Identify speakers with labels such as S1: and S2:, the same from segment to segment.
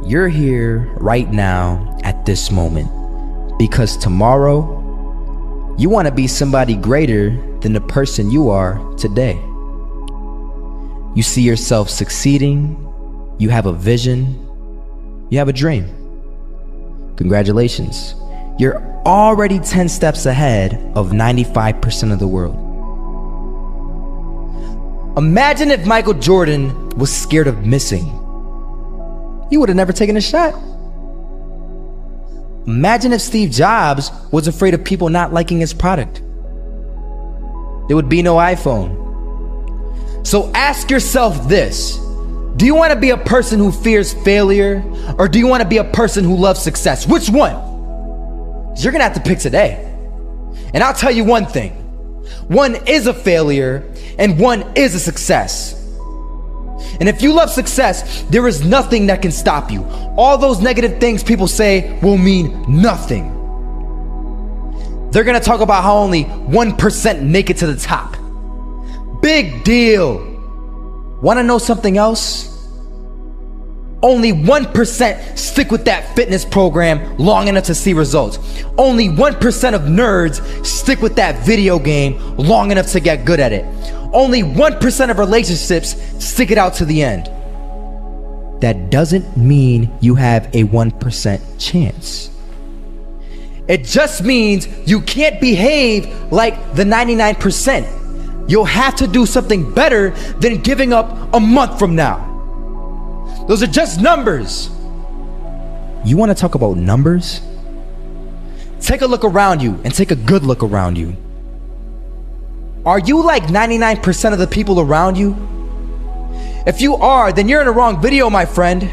S1: You're here right now at this moment because tomorrow you want to be somebody greater than the person you are today. You see yourself succeeding, you have a vision, you have a dream. Congratulations. You're already 10 steps ahead of 95% of the world. Imagine if Michael Jordan was scared of missing. He would have never taken a shot. Imagine if Steve Jobs was afraid of people not liking his product. There would be no iPhone. So ask yourself this: do you want to be a person who fears failure, or do you want to be a person who loves success? Which one? You're gonna have to pick today. And I'll tell you one thing: one is a failure and one is a success. And if you love success, there is nothing that can stop you. All those negative things people say will mean nothing. They're gonna talk about how only 1% make it to the top. Big deal. Wanna know something else? Only 1% stick with that fitness program long enough to see results. Only 1% of nerds stick with that video game long enough to get good at it. Only 1% of relationships stick it out to the end. That doesn't mean you have a 1% chance. It just means you can't behave like the 99%. You'll have to do something better than giving up a month from now. Those are just numbers. You want to talk about numbers? Take a look around you and take a good look around you. Are you like 99% of the people around you? If you are, then you're in the wrong video, my friend.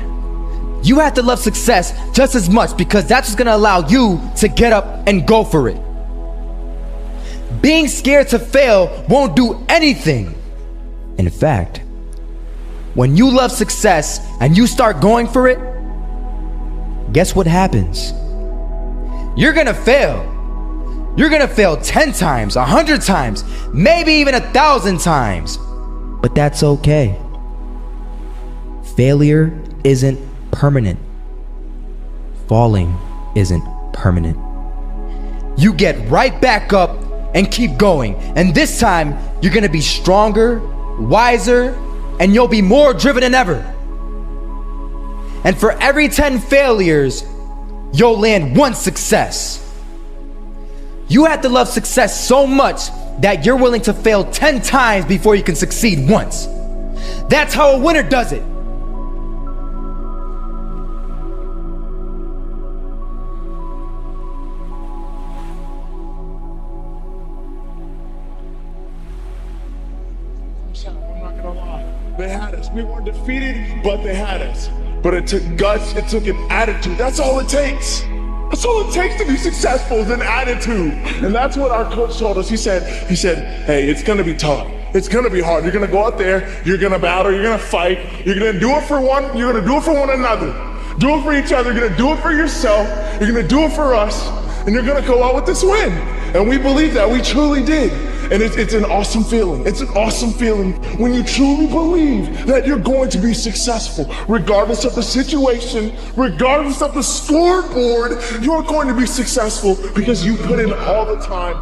S1: You have to love success just as much because that's what's gonna allow you to get up and go for it. Being scared to fail won't do anything. In fact, when you love success and you start going for it, guess what happens? You're gonna fail. You're gonna fail 10 times, 100 times, maybe even 1,000 times. But that's okay. Failure isn't permanent. Falling isn't permanent. You get right back up and keep going. And this time, you're gonna be stronger, wiser, and you'll be more driven than ever. And for every 10 failures, you'll land one success. You have to love success so much that you're willing to fail 10 times before you can succeed once. That's how a winner does it.
S2: I'm not gonna lie. They had us. We weren't defeated, but they had us. But it took guts, it took an attitude. That's all it takes. That's all it takes to be successful is an attitude. And that's what our coach told us. He said, hey, it's gonna be tough. It's gonna be hard. You're gonna go out there, you're gonna battle, you're gonna fight, you're gonna do it for one, you're gonna do it for one another. Do it for each other, you're gonna do it for yourself, you're gonna do it for us, and you're gonna go out with this win. And we believe that, we truly did. And it's an awesome feeling. It's an awesome feeling when you truly believe that you're going to be successful. Regardless of the situation, regardless of the scoreboard, you're going to be successful because you put in all the time.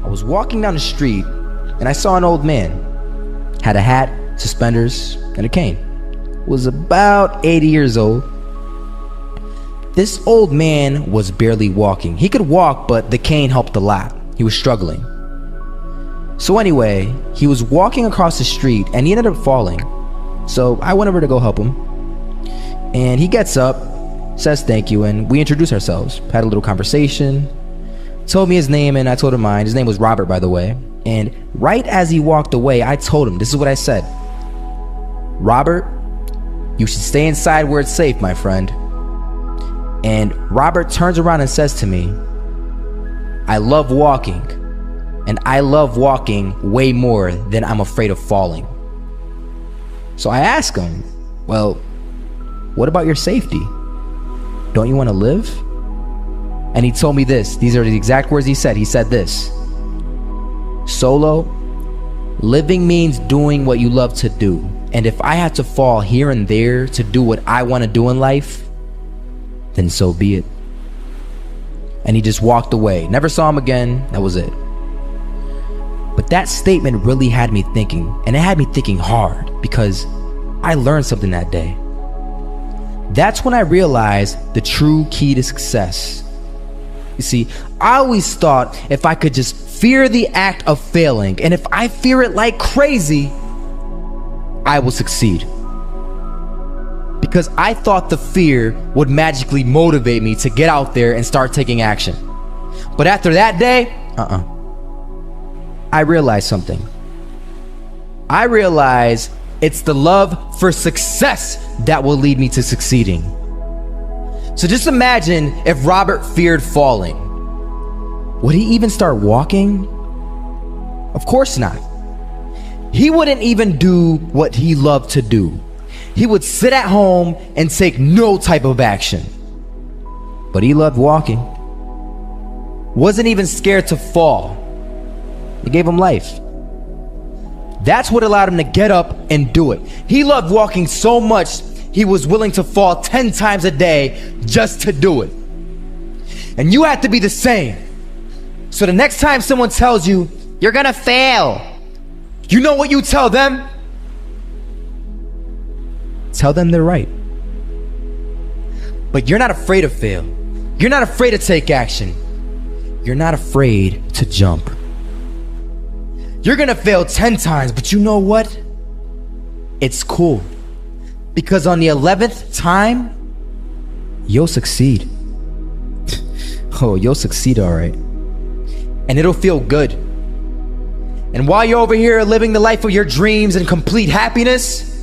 S1: I was walking down the street and I saw an old man. Had a hat, suspenders, and a cane. Was about 80 years old. This old man was barely walking. He could walk, but the cane helped a lot. He was struggling. So anyway, he was walking across the street and he ended up falling. So I went over to go help him. And he gets up, says thank you, and we introduced ourselves. Had a little conversation. Told me his name and I told him mine. His name was Robert, by the way. And right as he walked away, I told him, this is what I said: Robert, you should stay inside where it's safe, my friend. And Robert turns around and says to me, I love walking, and I love walking way more than I'm afraid of falling. So I ask him, well, what about your safety? Don't you want to live? And he told me this. These are the exact words he said. He said this: solo, Living means doing what you love to do. And if I had to fall here and there to do what I want to do in life, then so be it. And he just walked away. Never saw him again. That was it. But that statement really had me thinking, and it had me thinking hard, because I learned something that day. That's when I realized the true key to success. You see, I always thought if I could just fear the act of failing, and if I fear it like crazy, I will succeed. Because I thought the fear would magically motivate me to get out there and start taking action. But after that day, I realized something. I realized it's the love for success that will lead me to succeeding. So just imagine if Robert feared falling. Would he even start walking? Of course not. He wouldn't even do what he loved to do. He would sit at home and take no type of action. But he loved walking. Wasn't even scared to fall. It gave him life. That's what allowed him to get up and do it. He loved walking so much, he was willing to fall 10 times a day just to do it. And you have to be the same. So the next time someone tells you, you're gonna fail, you know what you tell them? Tell them they're right. But you're not afraid to fail. You're not afraid to take action. You're not afraid to jump. You're gonna fail 10 times, but you know what? It's cool. Because on the 11th time, you'll succeed. Oh, you'll succeed, all right. And it'll feel good. And while you're over here living the life of your dreams and complete happiness,